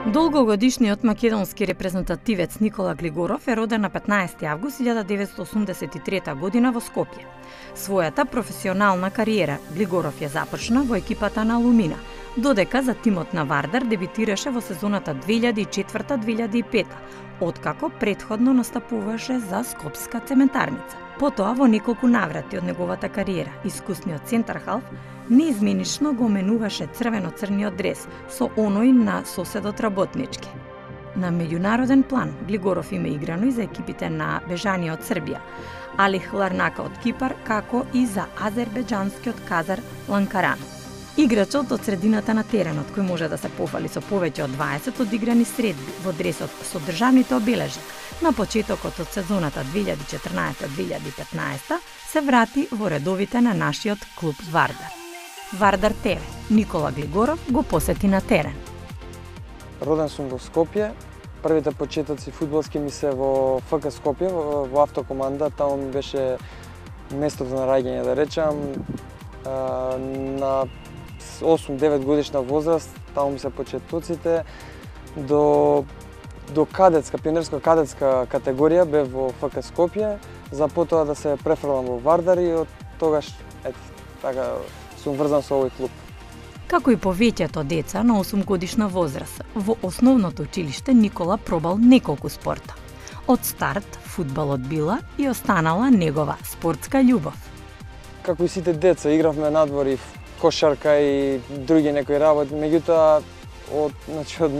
Долгогодишниот македонски репрезентативец Никола Глигоров е роден на 15 август 1983 година во Скопје. Својата професионална кариера Глигоров ја започна во екипата на Алумина, додека за тимот на Вардар дебитираше во сезоната 2004-2005, откако претходно настапуваше за Скопска цементарница. Потоа во неколку наврати од неговата кариера, искусниот центар халф неизменично го менуваше црвено-црниот дрес со оној на соседот работнички. На меѓународен план Глигоров има играно и за екипите на Бежанија од Србија, Алих Ларнака од Кипар, како и за азербеџанскиот Казар Ланкаран. Играчот од средината на теренот, кој може да се пофали со повеќе од 20 одиграни средби во дресот со државните обележи, на почетокот од сезоната 2014-2015 се врати во редовите на нашиот клуб Вардар. Вардар ТВ, Никола Глигоров го посети на терен. Роден сум во Скопје. Првите почетоци фудбалски ми се во ФК Скопје, во автокоманда. Таму ми беше местото на раѓање, да речам. На 8-9 годишна возраст, таму ми се почетоците. До кадетска, пионерска кадетска категорија бев во ФК Скопје, за потоа да се префрлам во Вардар и од тогаш така сум врзан со овој клуб. Како и повеќето деца на 8 годишна возраст, во основното училиште Никола пробал неколку спорта. Од старт фудбалот била и останала негова спортска љубов. Како и сите деца игравме надвор и кошарка и други некои работи, меѓутоа од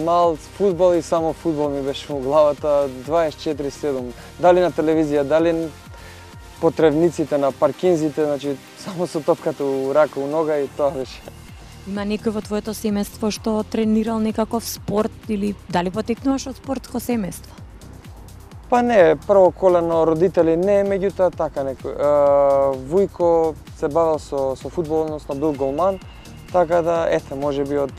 мал фудбал и само фудбал ми беше во главата 24/7. Дали на телевизија, дали по тревниците, на паркинзите, само со топката у рака, у нога и тоа беше. Има некој во твоето семејство што тренирал некаков спорт или дали потекнуваш од спортско семејство? Па не, прво колено родители не, меѓутоа така некој. Вујко се бавел со фудбал, односно бил голман, така да можеби од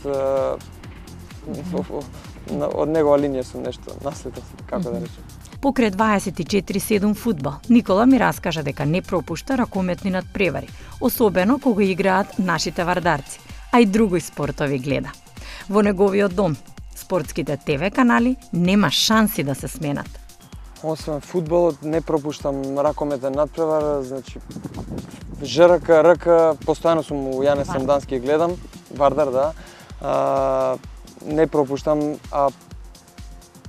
негова линија сум нешто наследов, како да речем. Покрај 24/7 фудбал, Никола ми раскажа дека не пропушта ракометни надпревари, особено кога играат нашите вардарци, а и други спортови гледа. Во неговиот дом, спортските ТВ канали нема шанси да се сменат. Освен фудбалот, не пропуштам ракометен надпревар, ЖРК, РК, постојано сум у Јане Сандански гледам, Вардар, да. Не пропуштам, а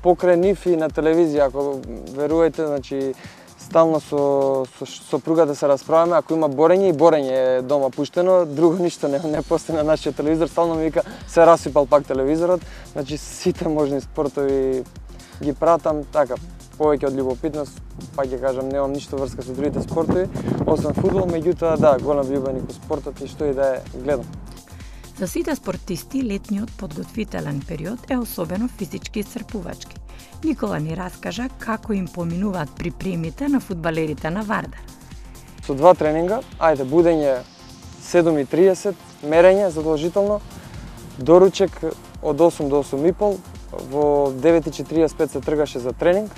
покрај нив и на телевизија, ако верувајте, стално со сопругата се расправаме, ако има борење, и борење е дома пуштено, друго ништо не постои на нашиот телевизор, стално ми вика се расипал пак телевизорот, сите можни спортови ги пратам, така, повеќе од љубопитност, пак ќе кажам, немам ништо врска со другите спортови, освен фудбал, меѓутоа да, голем љубеник во спортот и што и да е гледам. За сите спортисти, летниот подготвителен период е особено физички исцрпувачки. Никола ни раскажа како им поминуваат припремите на фудбалерите на Вардар. Со 2 тренинга, будење 7:30, мерење задолжително, доручек од 8 до 8:30, во 9:45 се тргаше за тренинг,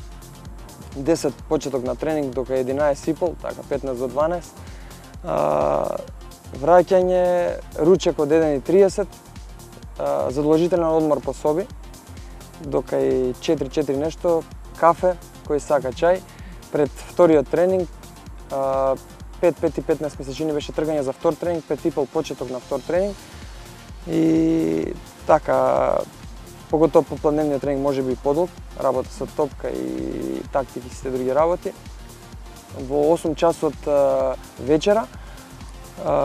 10 почеток на тренинг до 11:30, така 15 до 12. Враќање, ручек од 1:30, задолжителен одмор по соби, до кај 4 нешто, кафе, кој сака чај, пред вториот тренинг, 5:15 ми се чини беше тргање за втор тренинг, 5:30 почеток на втор тренинг и така, поготово попладневниот тренинг може би подолг, работа со топка и тактики и сите други работи. Во 8 часот вечера,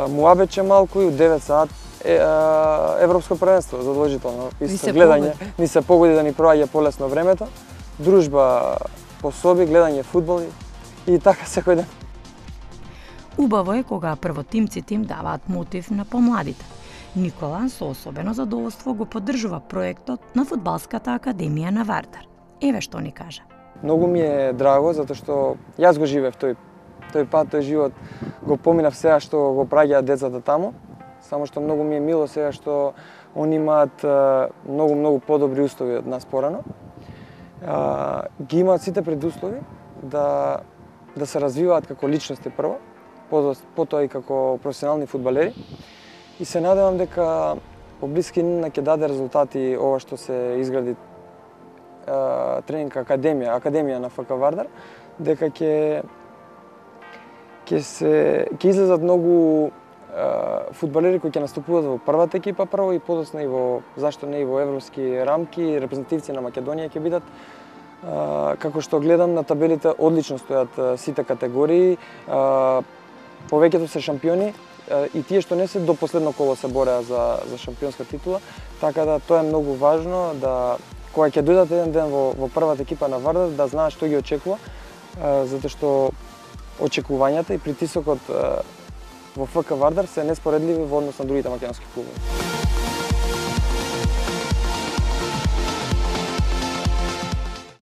муабече малку и у 9 саат Европско првенство, задолжително. Гледање, ни се погоди да ни проаѓа полесно времето, дружба по соби, гледање фудбал и така секој ден. Убаво е кога првотимците им даваат мотив на помладите. Никола со особено задоволство го поддржува проектот на Фудбалската академија на Вардар. Еве што ни кажа. Многу ми е драго, затоа што јас го живеев тој пат, тој живот го поминав сега што го праќаат децата таму, само што многу ми е мило сега што они имаат многу подобри услови од нас порано. Ги имаат сите предуслови да се развиваат како личности прво, потоа и како професионални фудбалери. И се надевам дека по блискина ќе даде резултати ова што се изгради тренинг академија на ФК Вардар, дека ќе излезат многу фудбалери кои ќе наступуваат во првата екипа прво и подоцна и зашто не и во европски рамки, репрезентативци на Македонија ќе бидат. Како што гледам на табелите, одлично стојат сите категории, повеќето се шампиони и тие што не се до последно коло се бореа за шампионска титула, така да тоа е многу важно да кога ќе дојдат еден ден во првата екипа на Вардар да знаат што ги очекува, затоа што очекувањата и притисокот во ФК Вардар се неспоредливи во однос на другите македонски клубови.